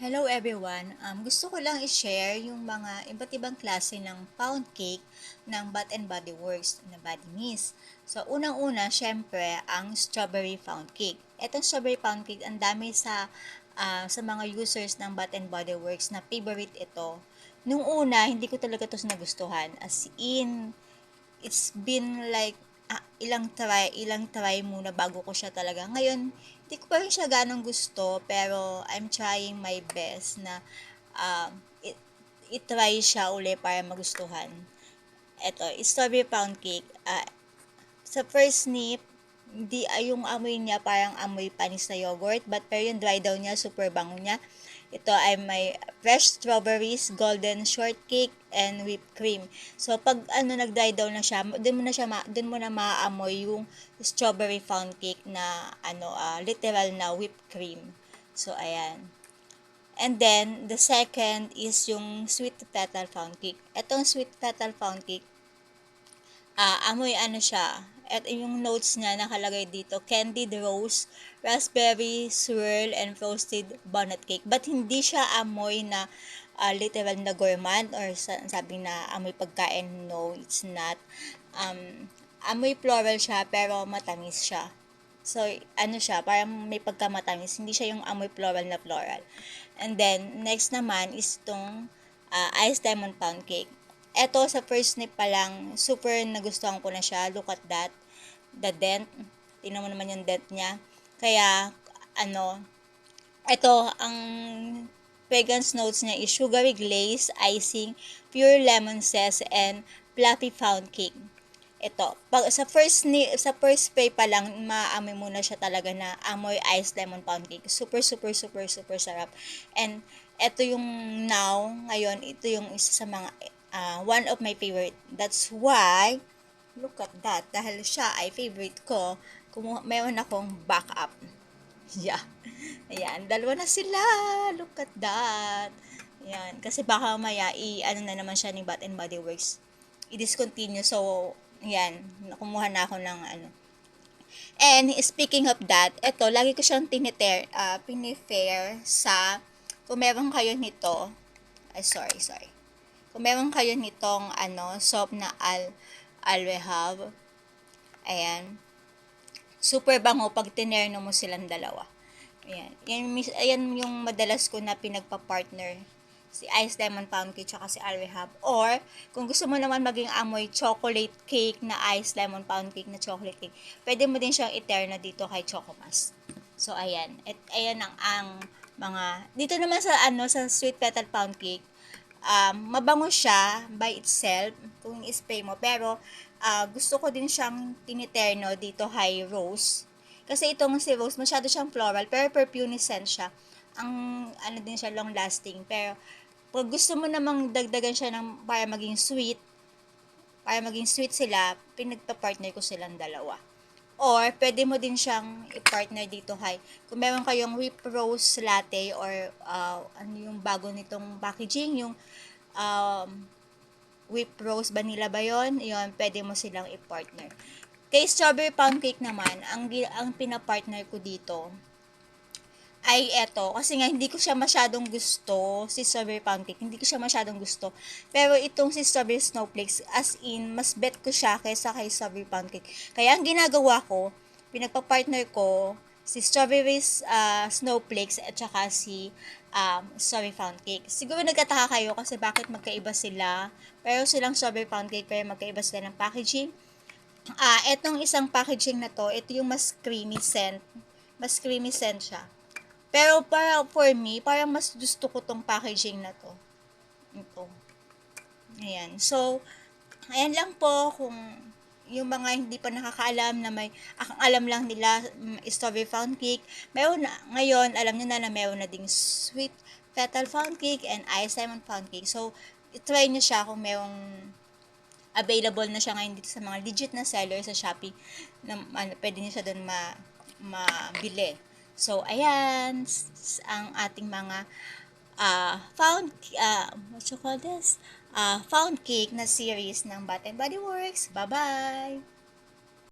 Hello everyone. Gusto ko lang i-share yung mga iba't ibang klase ng pound cake ng Bath and Body Works na Body Mist. So, unang-una, syempre, ang strawberry pound cake. Etong strawberry pound cake, ang dami sa mga users ng Bath and Body Works na favorite ito. Nung una, hindi ko talaga ito nagustuhan. As in, it's been like ilang try muna bago ko siya talaga. Ngayon, hindi ko pa rin siya ganong gusto, pero I'm trying my best na um, i- i-try siya uli para magustuhan. Eto, strawberry pound cake. Sa first sniff, hindi yung amoy niya parang amoy panis na yogurt, but pero yung dry down niya, super bango niya. Ito ay may fresh strawberries, golden shortcake, and whipped cream. So pag nag-dry down na siya, doon mo na maaamoy yung strawberry pound cake na literal na whipped cream. So ayan. And then the second is yung sweet petal pound cake. Etong sweet petal pound cake, amoy siya. At yung notes niya nakalagay dito, candied rose, raspberry swirl, and frosted bonnet cake. But hindi siya amoy na literal na gourmand or sabi na amoy pagkain. No, it's not. Um, Amoy floral siya pero matamis siya. So, siya, parang may pagkamatamis. Hindi siya yung amoy floral na floral. And then, next naman is itong iced lemon pound cake. Eto, sa first sniff pa lang, super nagustuhan ko na siya. Look at that. The dent. Tingnan mo naman yung dent niya. Kaya, ano, ito, ang fragrance notes niya is sugary glaze, icing, pure lemon zest, and fluffy pound cake. Ito, sa first spray pa lang, maamoy mo na siya talaga na amoy iced lemon pound cake. Super, super, super, super sarap. And ito yung ngayon, ito yung isa sa mga, one of my favorite. That's why, look at that. Dahil siya ay favorite ko, mayroon akong backup. Yeah. Ayan, dalawa na sila. Look at that. Ayan, kasi baka maya na naman siya ni Bath and Body Works. I-discontinue. So, ayan, kumuha na ako ng And speaking of that, eto, lagi ko siyang pinifair sa, kung meron kayo nito, sorry. Kung meron kayo nitong, soap na Alwehab, ayan, super bango pag tinerno mo silang dalawa. Ayan. Ayan yung madalas ko na pinagpa-partner. Si Ice Lemon Pound Cake tsaka si Alrehab. Or, kung gusto mo naman maging amoy chocolate cake na Ice Lemon Pound Cake na chocolate cake, pwede mo din siyang iterno dito kay Chocomas. So, ayan. At ayan ang mga, dito naman sa Sweet Petal Pound Cake, mabango siya by itself kung i-spray mo. Pero, gusto ko din siyang tiniterno dito kay Rose. Kasi itong si Rose, masyado siyang floral, pero perfumiscent siya. Ang, din siya, long lasting. Pero, pag gusto mo namang dagdagan siya ng, para maging sweet sila, pinagpa-partner ko silang dalawa. Or, pwede mo din siyang i-partner dito kay, kung meron kayong whipped rose latte or yung bago nitong packaging, yung um, whipped rose vanilla ba yon? Yun, pwede mo silang i-partner. Kay strawberry pound cake naman, ang pina-partner ko dito ay eto, kasi nga hindi ko siya masyadong gusto, si strawberry pound cake, hindi ko siya masyadong gusto. Pero itong si strawberry snowflakes, as in, mas bet ko siya kaysa kay strawberry pound cake. Kaya ang ginagawa ko, pinagpa-partner ko, si strawberry snowflakes at saka si strawberry pound cake. Siguro nagkataka kayo kasi bakit magkaiba sila, pero silang strawberry pound cake, pero magkaiba sila ng packaging. Etong isang packaging na to, ito yung mas creamy scent. Mas creamy scent siya. Pero para for me, parang mas gusto ko tong packaging na to. Ito. Ayan. So, ayan lang po kung yung mga hindi pa nakakaalam na ang alam lang nila strawberry pound cake. Meron na, ngayon, alam nyo na meron na ding sweet petal pound cake and ice lemon pound cake. So, try nyo siya kung merong available na siya ngayon dito sa mga legit na seller sa Shopee na pwede niyo siya doon mabili. So, ayan, ang ating mga what you call this? Found cake na series ng Bath and Body Works. Bye-bye!